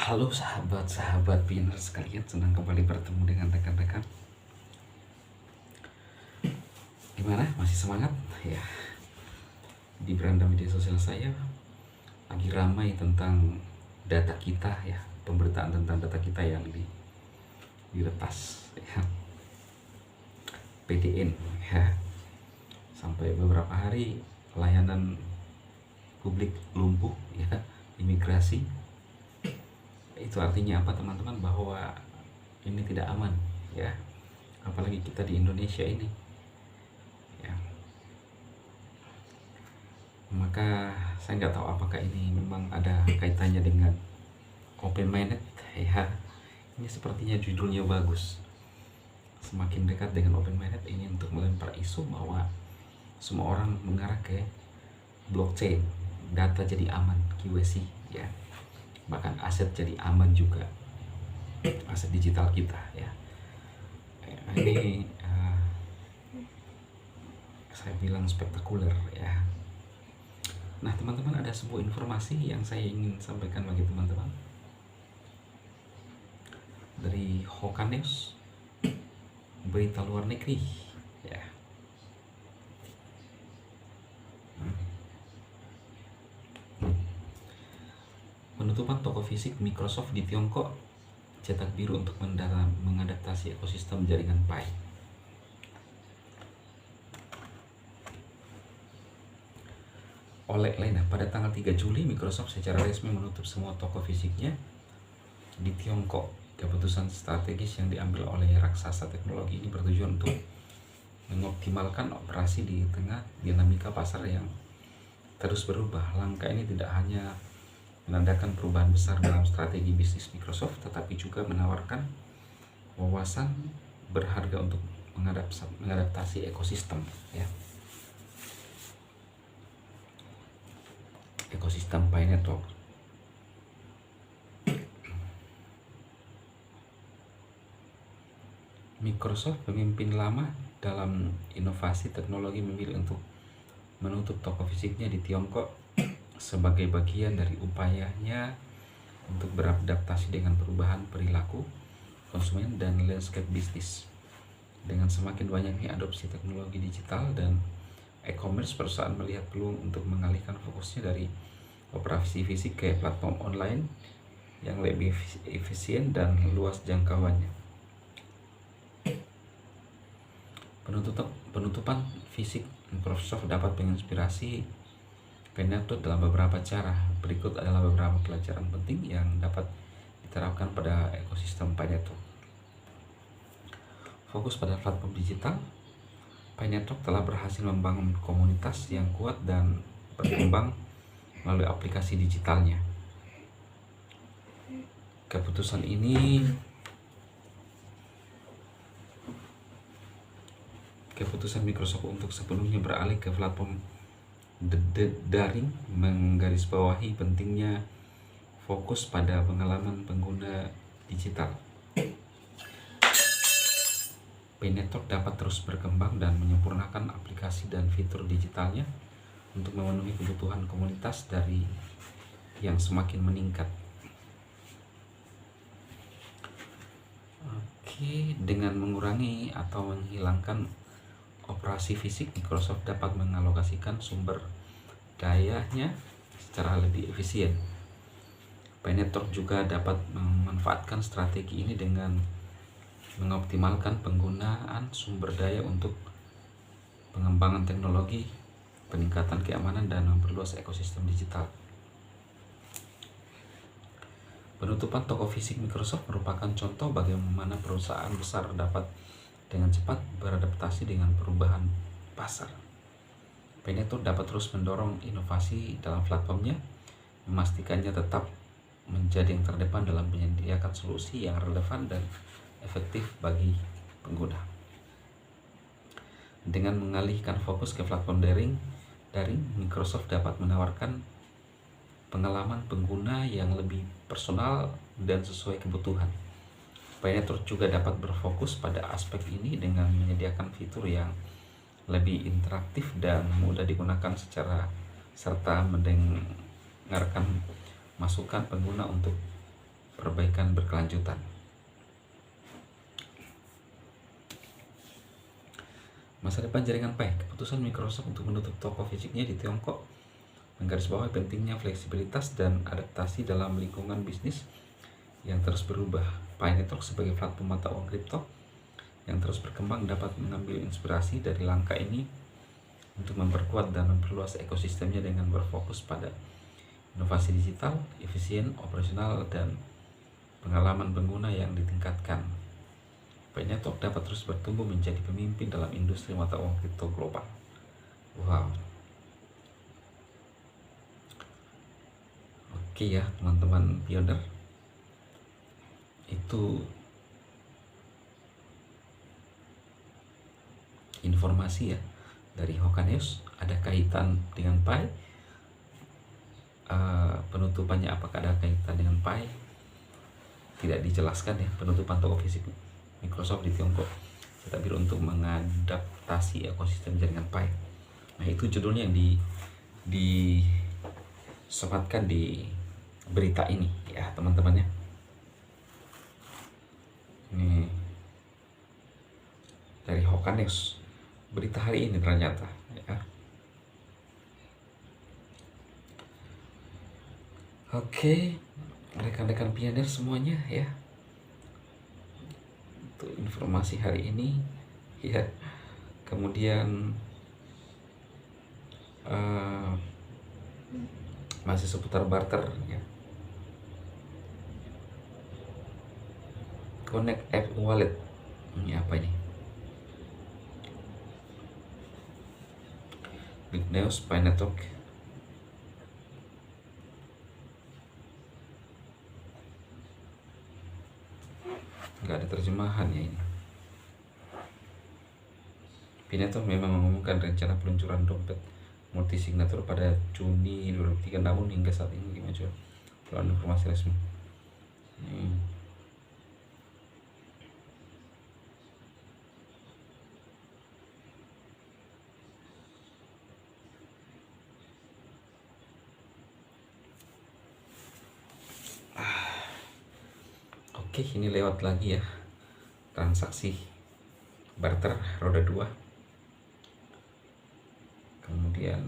Halo sahabat-sahabat Pinner sekalian, senang kembali bertemu dengan rekan-rekan. Gimana? Masih semangat? Ya, di beranda media sosial saya lagi ramai tentang data kita ya, pemberitaan tentang data kita yang diretas ya, PDN ya. Sampai beberapa hari layanan publik lumpuh ya, imigrasi. Itu artinya apa teman-teman? Bahwa ini tidak aman ya, apalagi kita di Indonesia ini ya. Maka saya nggak tahu apakah ini memang ada kaitannya dengan open minded ya. Ini sepertinya judulnya bagus, semakin dekat dengan open minded ini untuk melempar isu bahwa semua orang mengarah ke blockchain, data jadi aman, QC ya, bahkan aset jadi aman juga, aset digital kita ya. Ini saya bilang spektakuler ya. Nah teman-teman, ada sebuah informasi yang saya ingin sampaikan bagi teman-teman dari Hoka News, berita luar negeri ya. Penutupan toko fisik Microsoft di Tiongkok, cetak biru untuk mengadaptasi ekosistem jaringan Pi. Oleh Lena, pada tanggal 3 Juli Microsoft secara resmi menutup semua toko fisiknya di Tiongkok. Keputusan strategis yang diambil oleh raksasa teknologi ini bertujuan untuk mengoptimalkan operasi di tengah dinamika pasar yang terus berubah. Langkah ini tidak hanya menandakan perubahan besar dalam strategi bisnis Microsoft, tetapi juga menawarkan wawasan berharga untuk mengadaptasi ekosistem ya. Ekosistem Pi Network. Microsoft, pemimpin lama dalam inovasi teknologi, memilih untuk menutup toko fisiknya di Tiongkok sebagai bagian dari upayanya untuk beradaptasi dengan perubahan perilaku konsumen dan landscape bisnis. Dengan semakin banyaknya adopsi teknologi digital dan e-commerce, perusahaan melihat peluang untuk mengalihkan fokusnya dari operasi fisik ke platform online yang lebih efisien dan luas jangkauannya. Penutupan fisik Microsoft dapat menginspirasi Pi Network dalam beberapa cara. Berikut adalah beberapa pelajaran penting yang dapat diterapkan pada ekosistem Pi Network. Fokus pada platform digital. Pi Network telah berhasil membangun komunitas yang kuat dan berkembang melalui aplikasi digitalnya. Keputusan Microsoft untuk sepenuhnya beralih ke platform daring menggarisbawahi pentingnya fokus pada pengalaman pengguna digital. Pi Network dapat terus berkembang dan menyempurnakan aplikasi dan fitur digitalnya untuk memenuhi kebutuhan komunitas dari yang semakin meningkat. Dengan mengurangi atau menghilangkan operasi fisik, Microsoft dapat mengalokasikan sumber dayanya secara lebih efisien. Pi Network juga dapat memanfaatkan strategi ini dengan mengoptimalkan penggunaan sumber daya untuk pengembangan teknologi, peningkatan keamanan, dan memperluas ekosistem digital. Penutupan toko fisik Microsoft merupakan contoh bagaimana perusahaan besar dapat dengan cepat beradaptasi dengan perubahan pasar. Pi Network dapat terus mendorong inovasi dalam platformnya, memastikannya tetap menjadi yang terdepan dalam menyediakan solusi yang relevan dan efektif bagi pengguna. Dengan mengalihkan fokus ke platform daring, Microsoft dapat menawarkan pengalaman pengguna yang lebih personal dan sesuai kebutuhan. Pi Network juga dapat berfokus pada aspek ini dengan menyediakan fitur yang lebih interaktif dan mudah digunakan serta mendengarkan masukan pengguna untuk perbaikan berkelanjutan. Masa depan jaringan Pi, keputusan Microsoft untuk menutup toko fisiknya di Tiongkok menggarisbawahi pentingnya fleksibilitas dan adaptasi dalam lingkungan bisnis yang terus berubah. Pi Network sebagai platform mata uang kripto yang terus berkembang dapat mengambil inspirasi dari langkah ini untuk memperkuat dan memperluas ekosistemnya dengan berfokus pada inovasi digital, efisien, operasional, dan pengalaman pengguna yang ditingkatkan. Pi Network dapat terus bertumbuh menjadi pemimpin dalam industri mata uang kripto global. Wow. Oke ya teman-teman pioner, itu informasi ya dari Hoka News. Ada kaitan dengan Pi, penutupannya apakah ada kaitan dengan Pi tidak dijelaskan ya, penutupan toko fisik Microsoft di Tiongkok, tetapi untuk mengadaptasi ekosistem jaringan Pi. Nah itu judulnya yang disematkan di berita ini ya teman-teman ya. Ini dari Hoka News, berita hari ini ternyata ya. Oke, rekan-rekan pioner semuanya ya, untuk informasi hari ini ya. Kemudian masih seputar barter ya. Connect app wallet, ini apa ini? Big News, Pi Network. Nggak ada terjemahan ya ini. Pi Network memang mengumumkan rencana peluncuran dompet multisignatur pada Juni 2023, namun hingga saat ini muncul belum informasi resmi. Oke, ini lewat lagi ya transaksi barter roda 2. Kemudian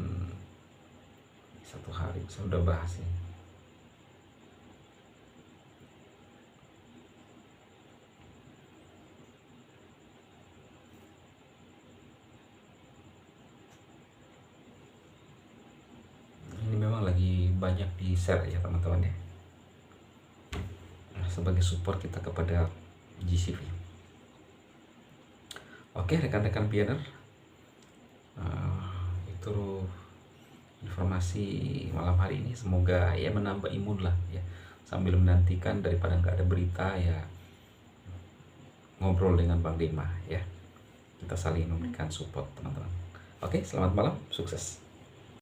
satu hari saya udah bahas ini. Ini memang lagi banyak di share ya teman-teman ya, sebagai support kita kepada GCV. Oke rekan-rekan pioner, itu informasi malam hari ini. Semoga ya menambah imun lah ya, sambil menantikan daripada nggak ada berita ya, ngobrol dengan Bang Dema ya, kita saling memberikan support teman-teman. Oke, selamat malam, sukses.